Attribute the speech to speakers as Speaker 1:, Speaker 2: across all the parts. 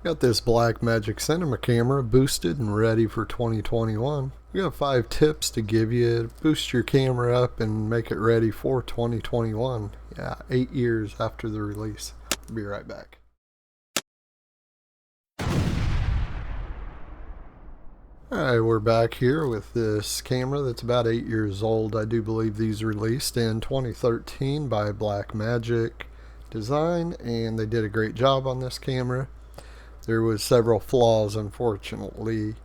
Speaker 1: Got this BlackMagic cinema camera boosted and ready for 2021. We got 5 tips to give you to boost your camera up and make it ready for 2021. Yeah, 8 years after the release. Be right back. Alright, we're back here with this camera that's about 8 years old. I do believe these released in 2013 by BlackMagic Design, and they did a great job on this camera. There was several flaws, unfortunately,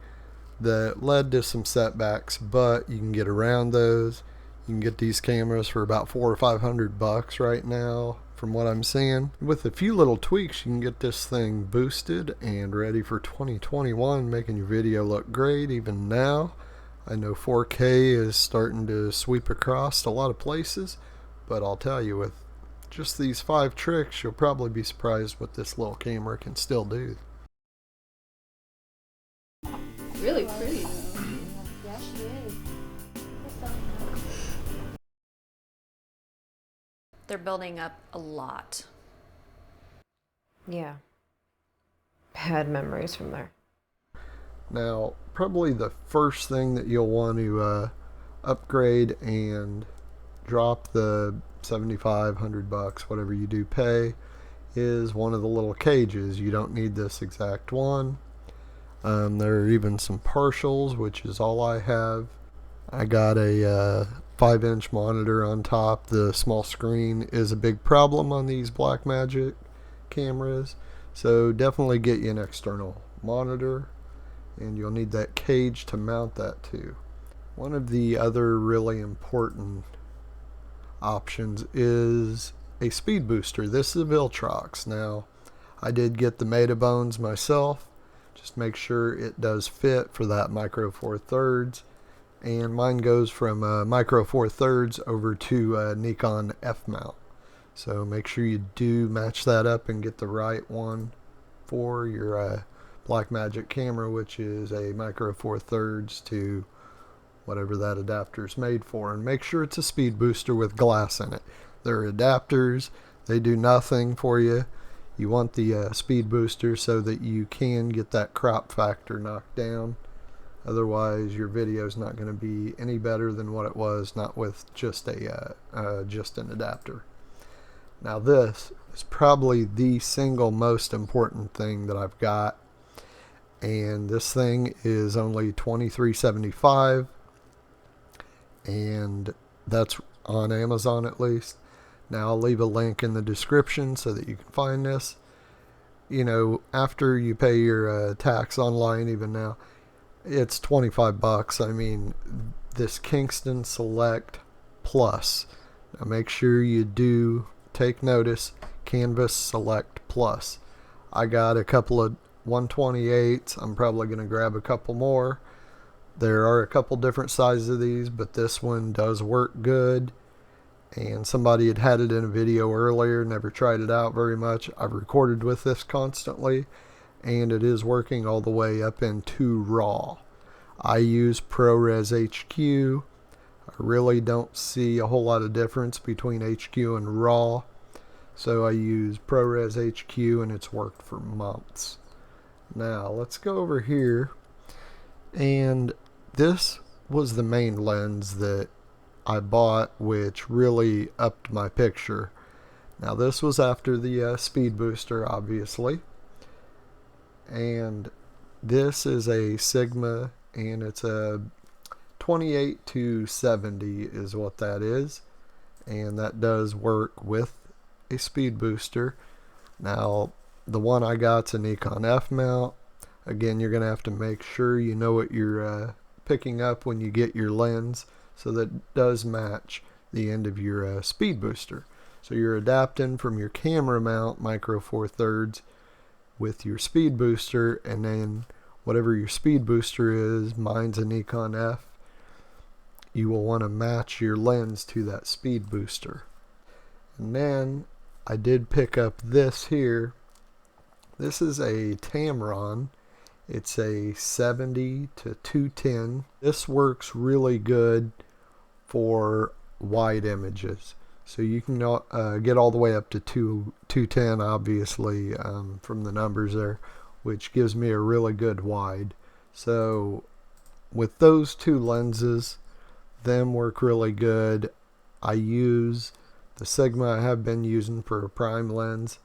Speaker 1: that led to some setbacks, but you can get around those. You can get these cameras for about $400 or $500 right now, from what I'm seeing. With a few little tweaks, you can get this thing boosted and ready for 2021, making your video look great even now. I know 4K is starting to sweep across a lot of places, but I'll tell you, with just these 5 tricks, you'll probably be surprised what this little camera can still do.
Speaker 2: Really pretty.
Speaker 3: Yeah, she is.
Speaker 2: They're building up a lot.
Speaker 4: Yeah. Bad memories from there.
Speaker 1: Now, probably the first thing that you'll want to upgrade and drop the $7,500, whatever you do pay, is one of the little cages. You don't need this exact one. There are even some partials, which is all I have. I got a 5-inch monitor on top. The small screen is a big problem on these BlackMagic cameras, so definitely get you an external monitor, and you'll need that cage to mount that to. One of the other really important options is a speed booster. This is a Viltrox. Now, I did get the Metabones myself. Just make sure it does fit for that micro 4/3, and mine goes from micro 4/3 over to Nikon F mount. So make sure you do match that up and get the right one for your BlackMagic camera, which is a micro 4/3 to whatever that adapter is made for. And make sure it's a speed booster with glass in it. They're adapters, they do nothing for you. You want the speed booster so that you can get that crop factor knocked down. Otherwise, your video is not going to be any better than what it was, not with just an adapter. Now, this is probably the single most important thing that I've got, and this thing is only $23.75, and that's on Amazon at least. Now, I'll leave a link in the description so that you can find this. You know, after you pay your tax online, even now, it's $25. I mean, this Kingston Select Plus. Now, make sure you do take notice, Canvas Select Plus. I got a couple of 128s. I'm probably going to grab a couple more. There are a couple different sizes of these, but this one does work good. And somebody had it in a video earlier, never tried it out very much. I've recorded with this constantly, and it is working all the way up into RAW. I use ProRes HQ. I really don't see a whole lot of difference between HQ and RAW, so I use ProRes HQ, and it's worked for months. Now, let's go over here, and this was the main lens that I bought, which really upped my picture. Now, this was after the speed booster, obviously, and this is a Sigma, and it's a 28 to 70 is what that is, and that does work with a speed booster. Now, the one I got's a Nikon F mount. Again, you're going to have to make sure you know what you're picking up when you get your lens, so that it does match the end of your speed booster. So you're adapting from your camera mount micro 4/3 with your speed booster, and then whatever your speed booster is, mine's a Nikon F, you will want to match your lens to that speed booster. And then I did pick up this here. This is a Tamron. It's a 70 to 210. This works really good for wide images. So you can get all the way up to 210, obviously, from the numbers there, which gives me a really good wide. So with those two lenses, them work really good. I use the Sigma I have been using for a prime lens.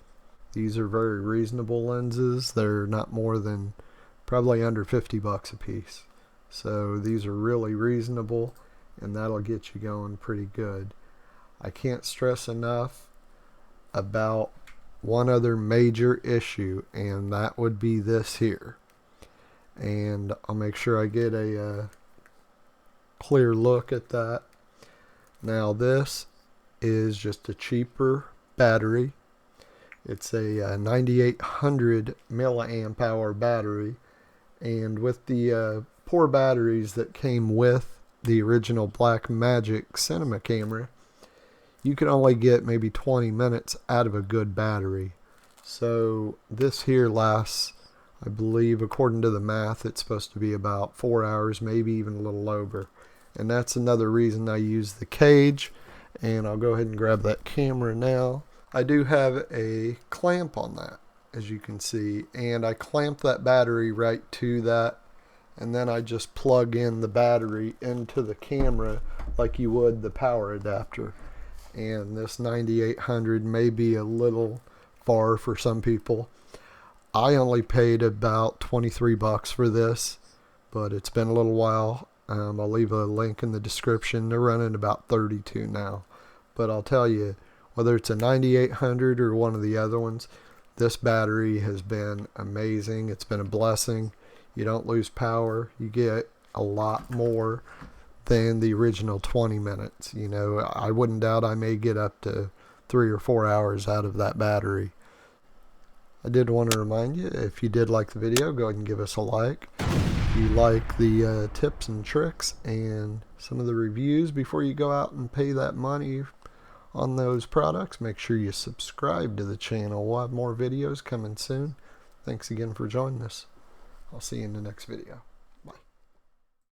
Speaker 1: These are very reasonable lenses. They're not more than probably under 50 bucks a piece. So these are really reasonable, and that'll get you going pretty good. I can't stress enough about one other major issue, and that would be this here. And I'll make sure I get a clear look at that. Now this is just a cheaper battery. It's a 9800 milliamp hour battery, and with the poor batteries that came with the original BlackMagic cinema camera, you can only get maybe 20 minutes out of a good battery. So this here lasts, I believe, according to the math, it's supposed to be about 4 hours, maybe even a little over. And that's another reason I use the cage. And I'll go ahead and grab that camera now. I do have a clamp on that, as you can see, and I clamp that battery right to that, and then I just plug in the battery into the camera like you would the power adapter. And this 9800 may be a little far for some people. I only paid about 23 bucks for this, but it's been a little while. I'll leave a link in the description. They're running about 32 now. But I'll tell you, whether it's a 9800 or one of the other ones, this battery has been amazing. It's been a blessing. You don't lose power. You get a lot more than the original 20 minutes. You know, I wouldn't doubt I may get up to 3 or 4 hours out of that battery. I did want to remind you, if you did like the video, go ahead and give us a like. If you like the tips and tricks and some of the reviews before you go out and pay that money on those products, make sure you subscribe to the channel. We'll have more videos coming soon. Thanks again for joining us. I'll see you in the next video.